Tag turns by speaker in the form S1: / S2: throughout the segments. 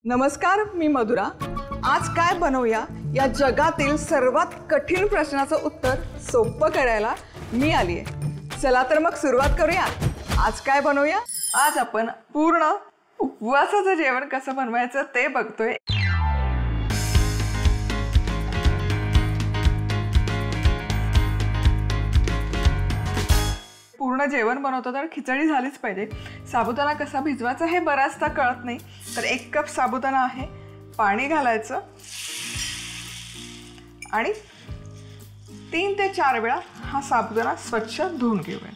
S1: नमस्कार, मी मधुरा। आज काय बनवूया या जगातील सर्वात कठीण प्रश्नाचं उत्तर सोपं करायला मी आली आहे। चला तर मग सुरुवात करूया। आज काय बनवूया? आज आपण पूर्ण उपवासाचं जेवण कसं बनवायचं ते बघतोय। पूर्ण जेवण बनवतो तर खिचडी झालीच पाहिजे। साबुदाणा कसा भिजवायचा हे बराचदा कळत नाही, तर 1 कप साबुदाणा आहे, पाणी घालायचं आणि 3 ते 4 वेळा हा साबुदाणा स्वच्छ धुवून घेऊया।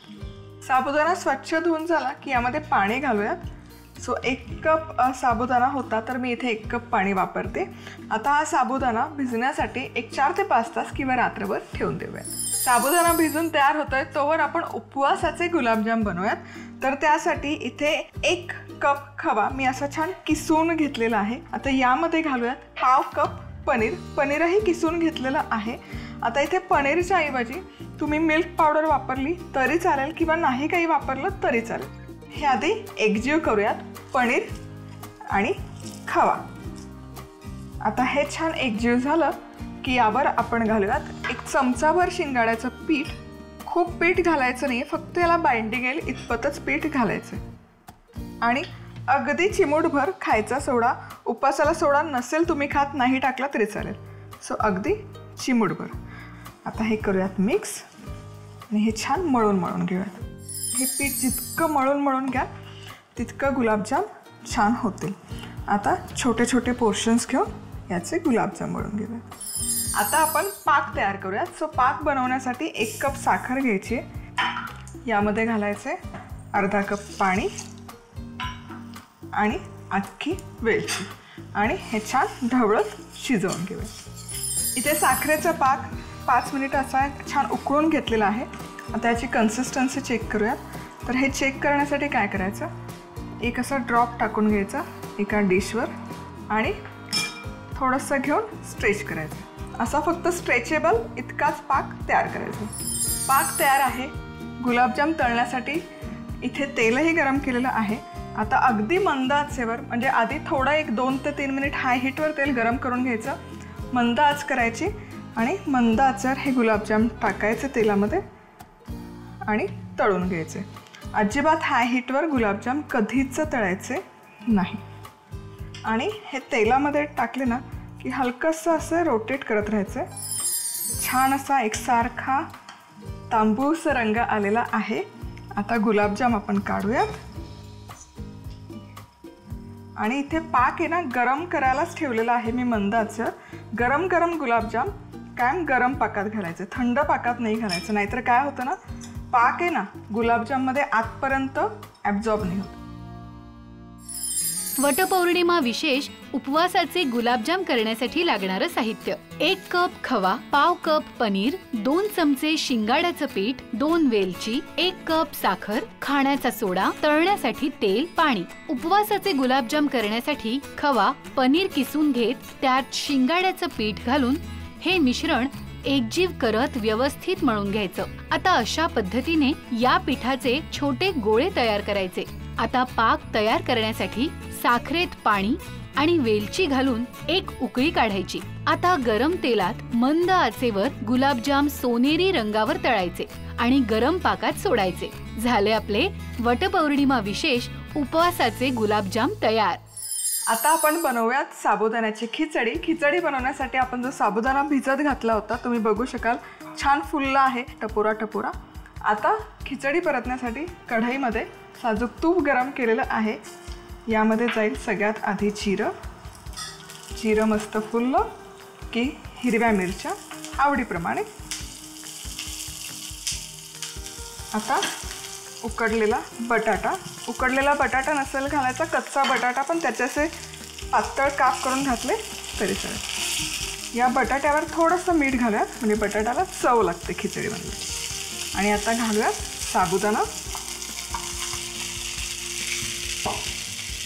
S1: साबुदाणा स्वच्छ धुवून झाला की यामध्ये पाणी घालूयात। सो 1 कप साबुदाणा होता तर मी इथे 1 कप पाणी वापरते। आता हा साबुदाणा भिजण्यासाठी 4 ते 5 तास किंवा रात्रभर ठेवून देऊया। साबुदाणा भिजून तयार होतोय तोवर आपण उपवासाचे गुलाबजाम बनवूयात। तर त्यासाठी इथे 1 कप खवा मी असा छान किसून घेतलेला आहे। आता यामध्ये घालूयात पाव कप पनीर। पनीरही किसून घेतलेलं आहे। आता इथे पनीरच्या ऐवजी तुम्ही मिल्क पावडर वापरली तरी चालेल किंवा नाही काही वापरलं तरी चालेल। हे आधी एकजीव करूयात, पनीर आणि खवा। आता हे छान एकजीव झालं की यावर आपण घालूयात 1 चमचाभर शिंगाड्याचं पीठ। खूप पीठ घालायचं नाही, फक्त याला बाइंडिंग येईल इतपतच पीठ घालायचं आणि अगदी चिमूटभर खायचा सोडा। उपवासाला सोडा नसेल तुम्ही खात, नाही टाकला तरी चालेल। सो अगदी चिमूटभर। आता हे करूयात मिक्स आणि हे छान मळून घेऊयात। हे पीठ जितकं मळून घ्या तितकं गुलाबजाम छान होतील। आता छोटे छोटे पोर्शन्स घेऊन याचे गुलाबजाम मळून घेऊया। आता आपण पाक तयार करूयात। सो पाक बनवण्यासाठी 1 कप साखर घ्यायची, यामध्ये घालायचे अर्धा कप पाणी आणि अख्खी वेलची आणि हे छान ढवळत शिजवून घेऊया। इथे साखरेचा पाक 5 मिनिट असा छान उकळून घेतलेला आहे। आता याची कन्सिस्टन्सी चेक करूयात। तर हे चेक करण्यासाठी काय करायचं, एक असा ड्रॉप टाकून घ्यायचा एका डिशवर आणि थोडंसं घेऊन स्ट्रेच करायचं। असा फक्त स्ट्रेचेबल इतकाच पाक तयार करायचा। पाक तयार आहे। गुलाबजाम तळण्यासाठी इथे तेलही गरम केलेलं आहे। आता अगदी मंद आचेवर, म्हणजे आधी थोडं 2 ते 3 मिनिट हाय हीटवर तेल गरम करून घ्यायचं, मंद आच करायची आणि मंद आचेवर हे गुलाबजाम टाकायचे तेलामध्ये आणि तळून घ्यायचे। अजिबात हाय हीटवर गुलाबजाम कधीच तळायचे नाही। आणि हे तेलामध्ये टाकले ना की हलकंसं असं रोटेट करत राहायचं। छान असा एकसारखा तांबूस रंग आलेला आहे। आता गुलाबजाम आपण काढूयात आणि इथे पाक आहे ना गरम करायलाच ठेवलेला आहे मी मंद आचेवर। गरम गुलाबजाम कायम गरम पाकात घालायचं, थंड पाकात नाही घालायचं, नाहीतर काय होतं ना, पाक आहे ना गुलाबजाममध्ये आतपर्यंत ॲब्झॉर्ब नाही होत।
S2: वटपौर्णिमा विशेष उपवासाचे गुलाबजाम करण्यासाठी लागणारं साहित्य: 1 कप खवा, पाव कप पनीर, 2 चमचे शिंगाड्याचं पीठ, 2 वेलची, 1 कप साखर, खाण्याचा सोडा, तळण्यासाठी तेल, पाणी। उपवासाचे गुलाबजाम करण्यासाठी खवा, पनीर किसून घेत त्यात शिंगाड्याचं पीठ घालून हे मिश्रण एकजीव करत व्यवस्थित मळून घ्यायचं। आता अशा पद्धतीने या पिठाचे छोटे गोळे तयार करायचे। आता पाक तयार करण्यासाठी साखरेत पाणी आणि वेलची घालून 1 उकळी काढायची। आता गरम तेलात मंद आचेवर गुलाबजाम सोनेरी रंगावर तळायचे आणि गरम पाकात सोडायचे। झाले आपले वटपौर्णिमा विशेष उपवासाचे गुलाबजाम तयार।
S1: आता आपण बनवूयात साबुदाण्याची खिचडी। खिचडी बनवण्यासाठी आपण जो साबुदाणा भिजत घातला होता तुम्ही बघू शकाल छान फुलला आहे टपोरा। आता खिचडी परतण्यासाठी कढईमध्ये साजूक तूप गरम केलेलं आहे। यामध्ये जाईल सगळ्यात आधी जिरं मस्त फुललं की हिरव्या मिरच्या आवडीप्रमाणे। आता उकडलेला बटाटा नसेल घालायचा, कच्चा बटाटा पण त्याचे असे पातळ काप करून घातले तरी चालेल। या बटाट्यावर थोडंसं मीठ घालूयात, म्हणजे बटाट्याला चव लागते खिचडीमध्ये। आणि आता घालूयात साबुदाणा,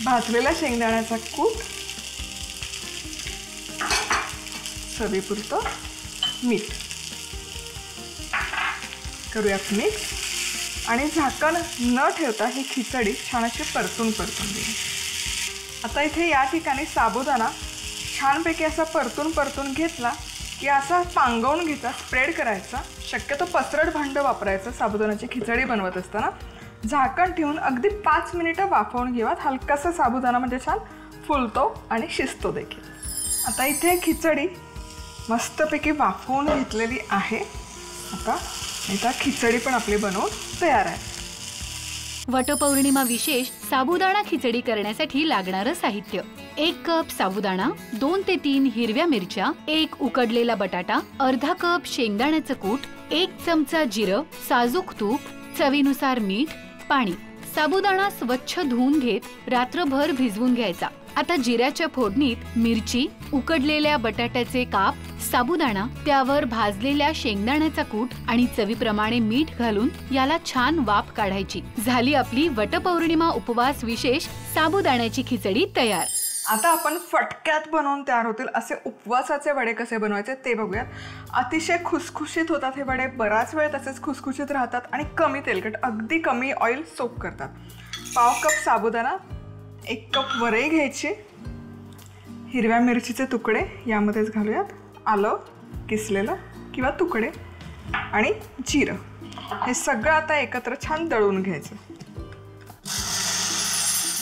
S1: भाजलेला शेंगदाण्याचा कूट, चवीपुरतं मीठ, करूयात मिक्स आणि झाकण न ठेवता ही खिचडी छान अशी परतून घेऊया। आता इथे या ठिकाणी साबुदाणा छानपैकी असा परतून घेतला की असा पांगवून घ्यायचा, स्प्रेड करायचा. शक्यतो पसरट भांडं वापरायचं साबुदाण्याची खिचडी बनवत असताना. झाकण ठेवून अगदी 5 मिनिटं वाफवून घेऊयात. हलकासा साबुदाणा म्हणजे छान फुलतो आणि शिजतो देखील. आता इथे खिचडी मस्तपैकी वाफवून घेतलेली आहे. आता खिचडी पण आपली बनवून तयार आहे.
S2: वटपौर्णिमा विशेष साबुदाणा खिचडी करण्यासाठी लागणारं साहित्य: 1 कप साबुदाणा, 2 ते 3 हिरव्या मिरच्या, 1 उकडलेला बटाटा, अर्धा कप शेंगदाण्याचं कूट, 1 चमचा जिरं, साजूक तूप, चवीनुसार मीठ, पाणी. साबुदाणा स्वच्छ धुवून घेत रात्रभर भिजवून घ्यायचा. आता जिऱ्याच्या फोडणीत मिरची, उकडलेल्या बटाट्याचे काप, साबुदाणा, त्यावर भाजलेल्या शेंगदाण्याचा कूट आणि चवीप्रमाणे मीठ घालून याला छान वाफ काढायची. झाली आपली वटपौर्णिमा उपवास विशेष साबुदाण्याची खिचडी तयार.
S1: आता आपण फटक्यात बनवून तयार होतील असे उपवासाचे वडे कसे बनवायचे ते बघूयात. अतिशय खुसखुशीत होतात हे वडे. बराच वेळ तसेच खुसखुशीत राहतात आणि कमी तेलकट, अगदी कमी ऑइल सोक करतात. पाव कप साबुदाणा, 1 कप वरई घ्यायची, हिरव्या मिरचीचे तुकडे यामध्येच घालूयात, आलं किसलेलं किंवा तुकडे आणि जिरं. हे सगळं आता एकत्र छान दळून घ्यायचं.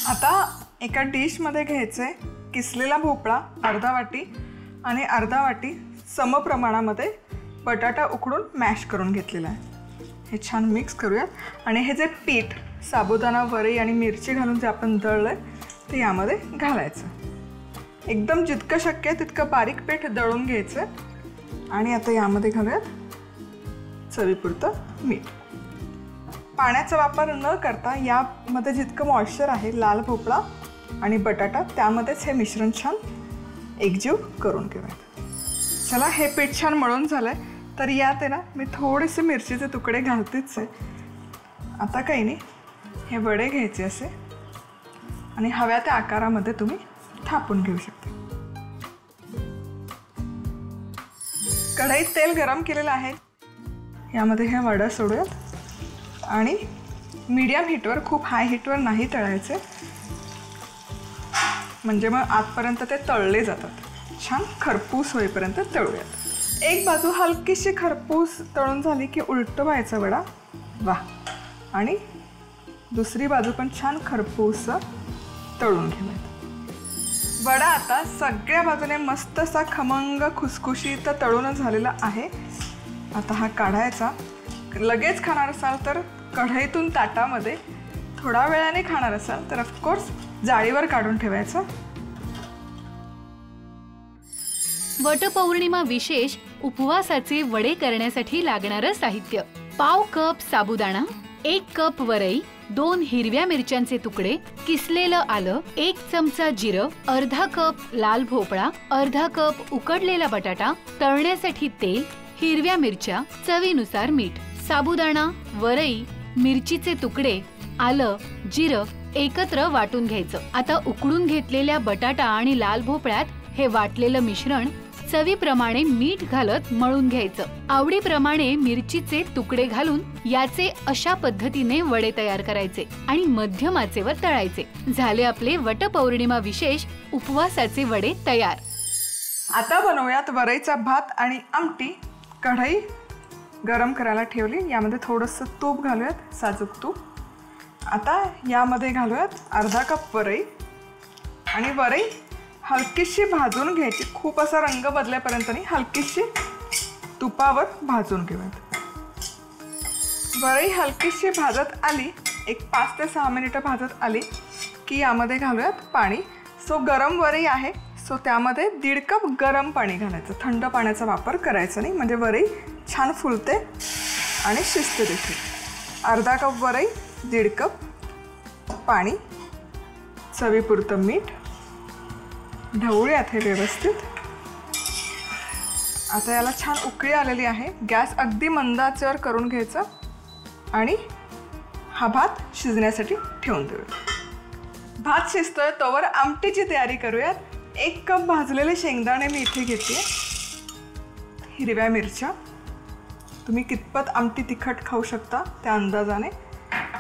S1: आता एका डिशमध्ये घ्यायचं आहे किसलेला भोपळा अर्धा वाटी आणि अर्धा वाटी समप्रमाणामध्ये बटाटा उकडून मॅश करून घेतलेला आहे. हे छान मिक्स करूयात आणि हे जे पीठ साबुदाणा, वरई आणि मिरची घालून जे आपण दळलं आहे ते यामध्ये घालायचं. एकदम जितकं शक्य आहे तितकं बारीक पीठ दळून घ्यायचं आणि आता यामध्ये घालूयात चवीपुरतं मीठ. पाण्याचा वापर न करता यामध्ये जितकं मॉइश्चर आहे, लाल भोपळा आणि बटाटा, त्यामध्येच हे मिश्रण छान एकजीव करून घेऊयात. चला, हे पीठ छान मळून झालं आहे. तर यात आहे ना मी थोडेसे मिरचीचे तुकडे घालतेच आहे. आता काही नाही, हे वडे घ्यायचे असे आणि हव्या त्या आकारामध्ये तुम्ही थापून घेऊ शकता. कढईत तेल गरम केलेलं आहे. यामध्ये हे वडा सोडूयात आणि मीडियम हीटवर, खूप हाय हीटवर नाही तळायचे, म्हणजे मग आतपर्यंत ते तळले जातात. छान खरपूस होईपर्यंत तळूयात. एक बाजू हलकीशी खरपूस तळून झाली की उलटं व्हायचा वडा. वा. आणि दुसरी बाजू पण छान खरपूस तळून घेऊयात. वडा आता सगळ्या बाजूने मस्त असा खमंग खुसखुशीत तळून झालेला आहे. आता हा काढायचा. लगेच खाणार असाल तर कढईतून ताटामध्ये, थोडा वेळाने खाणार असाल तर ऑफकोर्स जाळीवर काढून ठेवायचं.
S2: वटपौर्णिमा विशेष उपवासाचे वडे करण्यासाठी लागणारं साहित्य: पाव कप साबुदाणा, 1 कप वरई, 2 हिरव्या मिरच्यांचे तुकडे, किसलेलं आलं, 1 चमचा जिरं, अर्धा कप लाल भोपळा, अर्धा कप उकडलेला बटाटा, तळण्यासाठी तेल, हिरव्या मिरच्या, चवीनुसार मीठ. साबुदाणा, वरई, मिरचीचे तुकडे, आलं, जिरं एकत्र वाटून घ्यायचं. आता उकडून घेतलेल्या बटाटा आणि लाल भोपळ्यात हे वाटलेलं मिश्रण चवीप्रमाणे मीठ घालत मळून घ्यायचं. आवडीप्रमाणे मिरचीचे तुकडे घालून याचे अशा पद्धतीने वडे तयार करायचे आणि मध्यम आचेवर तळायचे. झाले आपले वटपौर्णिमा विशेष उपवासाचे वडे तयार.
S1: आता बनवूयात वरईचा भात आणि आमटी. कढई गरम करायला ठेवली. यामध्ये थोडंसं तूप घालूयात, साजूक तूप. आता यामध्ये घालूयात अर्धा कप वरई आणि वरई हलकीशी भाजून घ्यायची. खूप असा रंग बदलेपर्यंत नाही, हलकीशी तुपावर भाजून घेऊयात. वरई हलकीशी भाजत आली, एक 5 ते 6 मिनिटं भाजत आली की यामध्ये घालूयात पाणी. गरम वरई आहे, त्यामध्ये 1.5 कप गरम पाणी घालायचं. थंड पाण्याचा वापर करायचा नाही, म्हणजे वरई छान फुलते आणि शिजते देखील. अर्धा कप वरई, 1.5 कप पाणी, चवीपुरतं मीठ. ढवळूयात हे व्यवस्थित. आता याला छान उकळी आलेली आहे. गॅस अगदी मंद आचेवर करून घ्यायचा आणि हा भात शिजण्यासाठी ठेवून देऊया. भात शिजतोय तोवर आमटीची तयारी करूयात. 1 कप भाजलेले शेंगदाणे मी इथे घेते. हिरव्या मिरच्या, तुम्ही कितपत आमटी तिखट खाऊ शकता त्या अंदाजाने,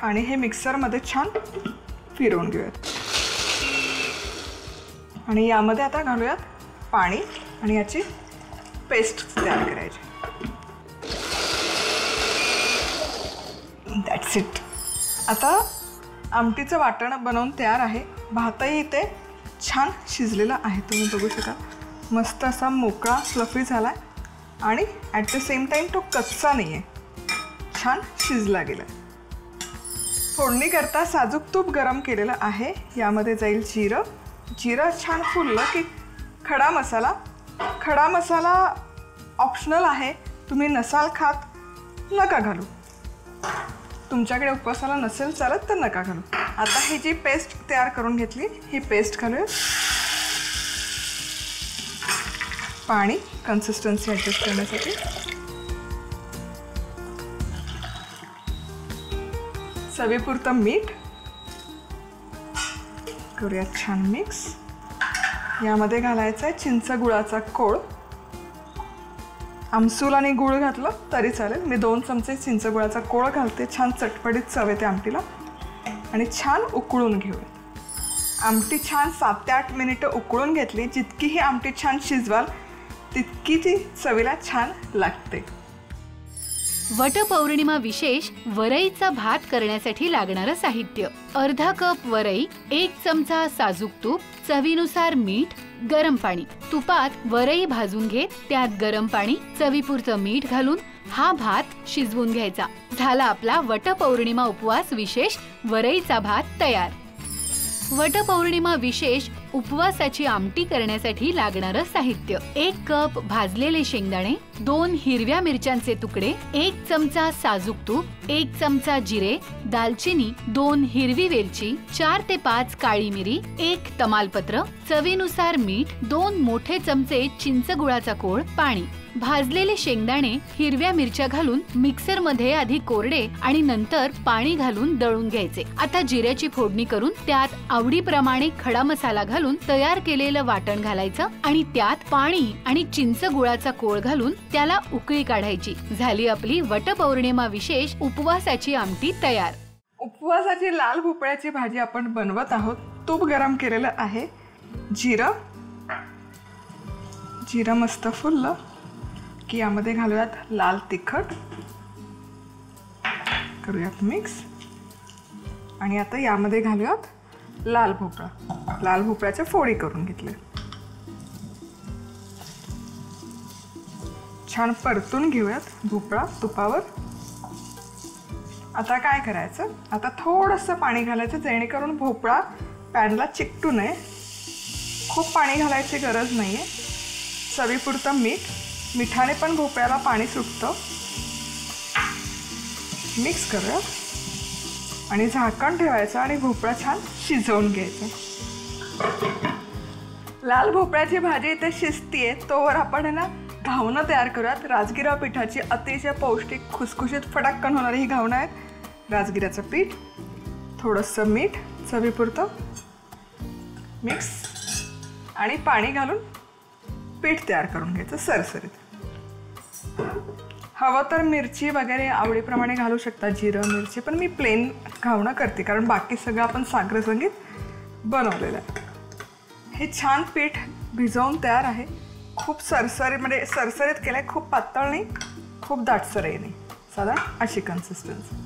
S1: आणि हे मिक्सरमध्ये छान फिरवून घेऊयात. आणि यामध्ये आता घालूयात पाणी आणि याची पेस्ट तयार करायची. That's it. आता आमटीचं वाटण बनवून तयार आहे. भातही इथे छान शिजलेला आहे, तुम्ही बघू शकाल. मस्त असा मोकळा फ्लफी झाला आहे आणि ॲट द सेम टाईम तो कच्चा नाही आहे, छान शिजला गेला. फोडणी करता साजूक तूप गरम केलेलं आहे. यामध्ये जाईल जिरं. जिरं छान फुललं की खडा मसाला ऑप्शनल आहे, तुम्ही नसाल खात नका घालू, तुमच्याकडे उपवासाला नसेल चालत तर नका घालू. आता ही जी पेस्ट तयार करून घेतली ही पेस्ट घालूया. पाणी कन्सिस्टन्सी ॲडजस्ट करण्यासाठी. चवीपुरतं मीठ करूया छान मिक्स. यामध्ये घालायचा आहे चिंच गुळाचा कोळ. आमसूल आणि गूळ घातलं तरी चालेल. मी 2 चमचे चिंच गुळाचा कोळ घालते, छान चटपटीत चव येते आमटीला. आणि छान उकळून घेऊया. आमटी छान 7 ते 8 मिनिटं उकळून घेतली. जितकी ही आमटी छान शिजवाल तितकी ती चवीला छान लागते.
S2: वटपौर्णिमा विशेष वरईचा भात करण्यासाठी लागणारं साहित्य: अर्धा कप वरई, 1 चमचा साजूक तूप, चवीनुसार मीठ, गरम पाणी. तुपात वरई भाजून घेत त्यात गरम पाणी, चवीपुरतं मीठ घालून हा भात शिजवून घ्यायचा. झाला आपला वटपौर्णिमा उपवास विशेष वरईचा भात तयार. वटपौर्णिमा विशेष उपवासाची आमटी करण्यासाठी लागणारं साहित्य: 1 कप भाजलेले शेंगदाणे, 2 हिरव्या मिरच्यांचे तुकडे, 1 चमचा साजूक तूप, 1 चमचा जिरे, दालचिनी, 2 हिरवी वेलची, 4 ते 5 काळी मिरी, 1 तमालपत्र, चवीनुसार मीठ, 2 मोठे चमचे चिंच गुळाचा कोळ, पाणी. भाजलेले शेंगदाणे, हिरव्या मिरच्या घालून मिक्सर मध्ये आधी कोरडे आणि नंतर पाणी घालून दळून घ्यायचे. आता जिऱ्याची फोडणी करून त्यात आवडीप्रमाणे खडा मसाला घालून तयार केलेलं वाटण घालायचं आणि त्यात पाणी आणि चिंच गुळाचा कोळ घालून त्याला उकळी काढायची. झाली आपली वटपौर्णिमा विशेष उपवासाची आमटी तयार.
S1: उपवासाची लाल भोपळ्याची भाजी आपण बनवत आहोत. तूप गरम केलेलं आहे. जिरं मस्त फुललं की यामध्ये घालूयात लाल तिखट, करूयात मिक्स. आणि आता यामध्ये घालूयात लाल भोपळा. लाल भोपळ्याच्या फोडी करून घेतले. छान परतून घेऊयात भोपळा तुपावर. आता काय करायचं, आता थोडंसं पाणी घालायचं जेणेकरून भोपळा पॅनला चिकटू नये. खूप पाणी घालायची गरज नाही आहे. चवीपुरतं मीठ, मिठाने पण भोपळ्याला पाणी सुटतं. मिक्स करूया आणि झाकण ठेवायचं आणि भोपळा छान शिजवून घ्यायचा. लाल भोपळ्याची भाजी इथे शिजतीये तोवर आपण आहे ना घावणं तयार करूयात. राजगिरा पिठाची अतिशय पौष्टिक खुसखुशीत फटाक्कन होणारी ही घावणं आहेत. राजगिऱ्याचं पीठ, थोडंसं मीठ चवीपुरतं, मिक्स आणि पाणी घालून पीठ तयार करून घ्यायचं सरसरीत. हवं तर मिरची वगैरे आवडीप्रमाणे घालू शकता, जिरं मिरची, पण मी प्लेन घावणं करते कारण बाकी सगळं आपण साखर संगीत बनवलेलं आहे. हे छान पीठ भिजवून तयार आहे. खूप सरसरीमध्ये सरसरीत केलं आहे, खूप पातळ नाही, खूप दाटसरही नाही, साधारण अशी कन्सिस्टन्सी.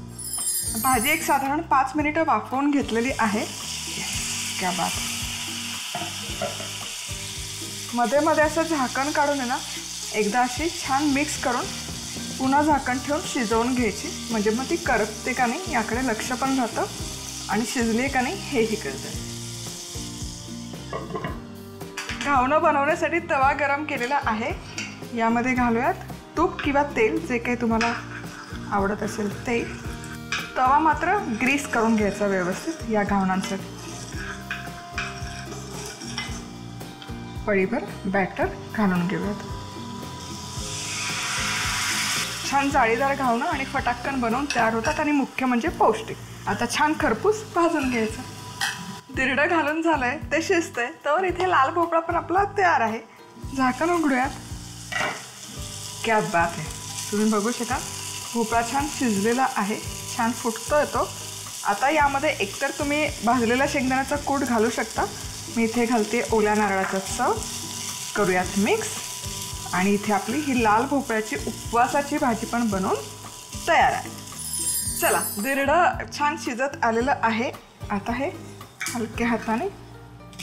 S1: भाजी एक साधारण 5 मिनिटं वाफवून घेतलेली आहे. क्या बात. मध्ये मध्ये असं झाकण काढून आहे ना एकदा अशी छान मिक्स करून पुन्हा झाकण ठेवून शिजवून घ्यायची. म्हणजे मग ती करपते का नाही याकडे लक्ष पण राहतं आणि शिजली का नाही हेही कळतं. घावणं बनवण्यासाठी तवा गरम केलेला आहे. यामध्ये घालूयात तूप किंवा तेल, जे काही तुम्हाला आवडत असेल ते. तवा मात्र ग्रीस करून घ्यायचा व्यवस्थित या घावणांसाठी. पळीभर बॅटर घालून घेऊयात. छान जाळीदार घावणं आणि फटाक्कन बनवून तयार होतात आणि मुख्य म्हणजे पौष्टिक. आता छान खरपूस भाजून घ्यायचं. तिरडं घालून झालंय, ते शिजतंय तर इथे लाल भोपळा पण आपला तयार आहे. झाकण उघडूयात. क्या बात आहे. तुम्ही बघू शकाल भोपळा छान शिजलेला आहे, छान फुटतो येतो. आता यामध्ये एकतर तुम्ही भाजलेला शेंगदाण्याचा कूट घालू शकता मी इथे घालते ओल्या नारळाचा चव, करूयात मिक्स. आणि इथे आपली ही लाल भोपळ्याची उपवासाची भाजी पण बनवून तयार आहे. चला, दिरडं छान शिजत आलेलं आहे. आता हे हलक्या हाताने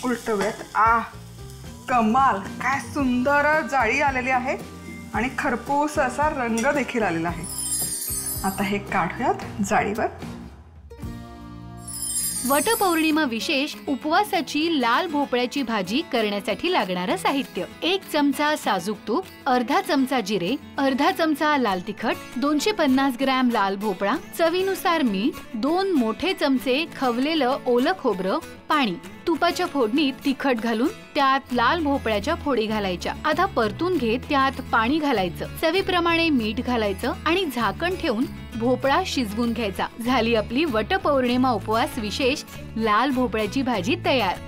S1: उलटवूयात. कमाल, काय सुंदर जाळी आलेली आहे आणि खरपूस असा रंग देखील आलेला आहे. आता हे काढूयात जाळीवर.
S2: वटपौर्णिमा विशेष उपवासाची लाल भोपळ्याची भाजी करण्यासाठी लागणारं साहित्य: 1 चमचा साजूक तूप, अर्धा चमचा जिरे, अर्धा चमचा लाल तिखट, 250 ग्रॅम लाल भोपळा, चवीनुसार मीठ, 2 मोठे चमचे खवलेलं ओलं खोबरं, पाणी. तुपाच्या फोडणीत तिखट घालून त्यात लाल भोपळ्याच्या फोडी घालायच्या. आता परतून घेत त्यात पाणी घालायचं, चवीप्रमाणे मीठ घालायचं आणि झाकण ठेवून भोपळा शिजवून घ्यायचा. झाली आपली वटपौर्णिमा उपवास विशेष लाल भोपळ्याची भाजी तयार.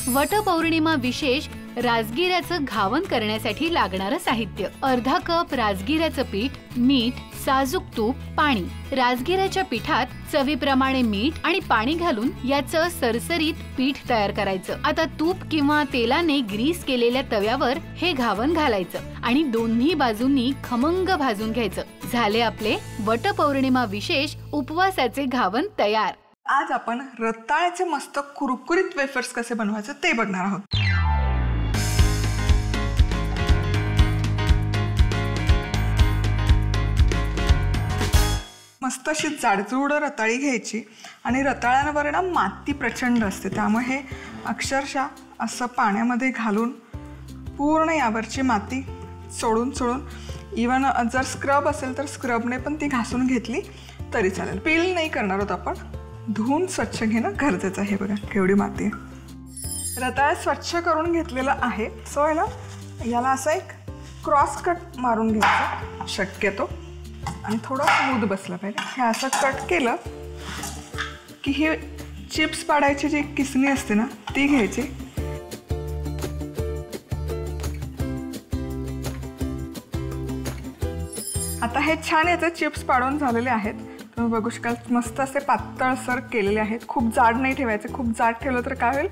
S2: वटपौर्णिमा विशेष राजगिऱ्याचं घावन करण्यासाठी लागणारं साहित्य: अर्धा कप राजगिऱ्याचं पीठ, मीठ, साजूक तूप, पाणी. राजगिऱ्याच्या पिठात चवीप्रमाणे मीठ आणि पाणी घालून याचं सरसरीत पीठ तयार करायचं. आता तूप किंवा तेलाने ग्रीस केलेल्या तव्यावर हे घावन घालायचं आणि दोन्ही बाजूंनी खमंग भाजून घ्यायचं. झाले आपले वटपौर्णिमा विशेष उपवासाचे घावन तयार.
S1: आज आपण रताळ्याचे मस्त कुरकुरीत वेफर्स कसे बनवायचे ते बघणार आहोत. मस्त अशी जाडजूड रताळी घ्यायची आणि रताळ्यांवर ना माती प्रचंड असते, त्यामुळे हे अक्षरशः असं पाण्यामध्ये घालून पूर्ण यावरची माती सोडून इवन जर स्क्रब असेल तर स्क्रबने पण ती घासून घेतली तरी चालेल. पील नाही करणार आहोत आपण, धुवून स्वच्छ घेणं गरजेचं आहे. बघा केवढी माती आहे. रताळा स्वच्छ करून घेतलेलं आहे. सो आहे ना, याला असा एक क्रॉस कट मारून घ्यायचा शक्यतो आणि थोडं स्मूथ बसलं पाहिजे. हे असं कट केलं की हे चिप्स पाडायची जी किसणी असते ना ती घ्यायची. आता हे छान याचे चिप्स पाडून झालेले आहेत. तुम्ही बघू शकाल मस्त असे पातळसर केलेले आहेत. खूप जाड नाही ठेवायचे, खूप जाड ठेवलं तर काय होईल,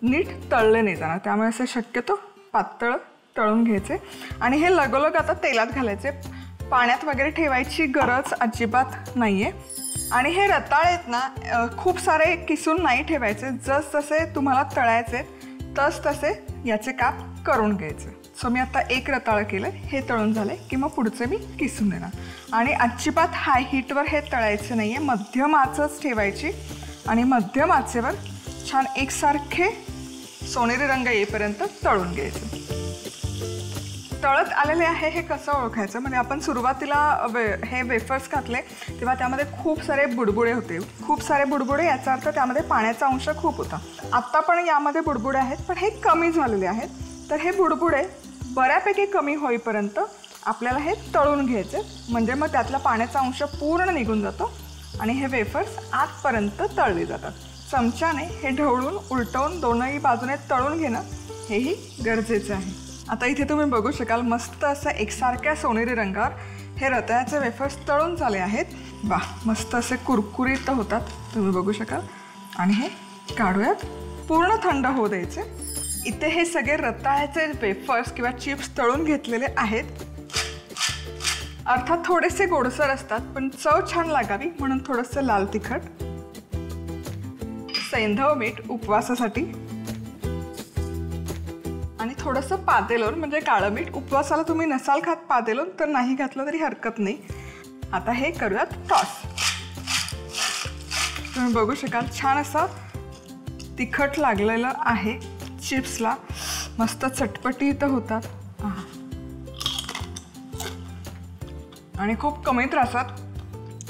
S1: नीट तळले नाही जाणार. त्यामुळे असे शक्यतो पातळ तळून घ्यायचे आणि हे लगोलग आता तेलात घालायचे. पाण्यात वगैरे ठेवायची गरज अजिबात नाही आहे. आणि हे रताळे आहेत ना, खूप सारे किसून नाही ठेवायचे. जसजसे तुम्हाला तळायचे तसे याचे काप करून घ्यायचे. सो मी आता एक रताळं केलं, हे तळून झाले की मग पुढचे मी किसून देणार. आणि अजिबात हाय हीटवर हे तळायचे नाही आहे, मध्यम आचच ठेवायची आणि मध्यम आचेवर छान एकसारखे सोनेरी रंग येईपर्यंत तळून घ्यायचे. तळत आलेले आहे हे कसं ओळखायचं, म्हणजे आपण सुरुवातीला हे वेफर्स घातले तेव्हा त्यामध्ये खूप सारे बुडबुडे होते. खूप सारे बुडबुडे याचा अर्थ त्यामध्ये पाण्याचा अंश खूप होता. आत्ता पण यामध्ये बुडबुडे आहेत पण हे कमी झालेले आहेत. तर हे बुडबुडे बऱ्यापैकी कमी होईपर्यंत आपल्याला हे तळून घ्यायचे, म्हणजे मग त्यातला पाण्याचा अंश पूर्ण निघून जातो आणि हे वेफर्स आतपर्यंत तळले जातात. चमच्याने हे ढवळून उलटवून दोनही बाजूने तळून घेणं हेही गरजेचं आहे. आता इथे तुम्ही बघू शकाल मस्त असं एकसारख्या सोनेरी रंगावर हे रताळ्याचे वेफर्स तळून झाले आहेत. वाह, मस्त असे कुरकुरीत होतात, तुम्ही बघू शकाल. आणि हे काढूयात, पूर्ण थंड होऊ द्यायचे. इथे हे सगळे रताळ्याचे वेफर्स किंवा चिप्स तळून घेतलेले आहेत. अर्थात थोडेसे गोडसर असतात पण चव छान लागावी म्हणून थोडंसं लाल तिखट, सैंधव मीठ उपवासासाठी आणि थोडंसं पातेलोन म्हणजे काळं मीठ. उपवासाला तुम्ही नसाल खात पातेलोन तर नाही घातलं तरी हरकत नाही. आता हे करूयात टॉस. तुम्ही बघू शकाल छान असं तिखट लागलेलं आहे चिप्सला, मस्त चटपटीत होतात आणि खूप कमी त्रासात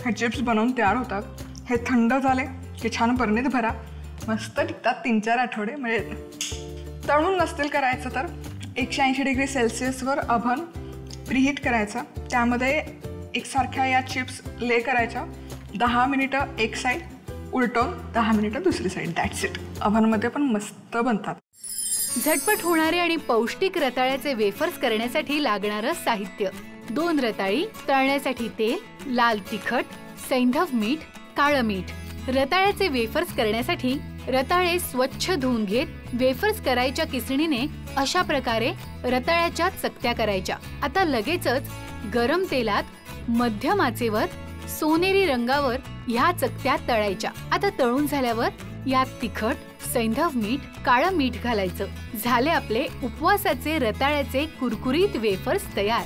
S1: हे चिप्स बनवून तयार होतात. हे थंड झाले की छान बरणीत भरा, मस्त टिकतात 3-4 आठवडे. म्हणजे तळून नसतील करायचं तर 180 डिग्री सेल्सिअसवर अव्हन प्रीहीट करायचा, त्यामध्ये एकसारख्या या चिप्स ले करायच्या. 10 मिनिटं एक साईड उलटवून 10 मिनिटं दुसरी साईड, दॅट्स इट. अव्हनमध्ये पण मस्त बनतात.
S2: झटपट होणारे आणि पौष्टिक रताळ्याचे वेफर्स करण्यासाठी लागणारं साहित्य: 2 रताळी, तळण्यासाठी तेल, लाल तिखट, सैंधव मीठ, काळं मीठ. रताळ्याचे वेफर्स करण्यासाठी रताळे स्वच्छ धुवून घेत वेफर्स करायच्या किसणीने अशा प्रकारे रताळ्याच्या चकत्या करायच्या। आता लगेचच गरम तेलात मध्यम आचेवर सोनेरी रंगावर ह्या चकत्या तळायच्या। आता तळून झाल्यावर यात तिखट, सैंधव मीठ, काळं मीठ घालायचं। झाले आपले उपवासाचे रताळ्याचे कुरकुरीत वेफर्स तयार।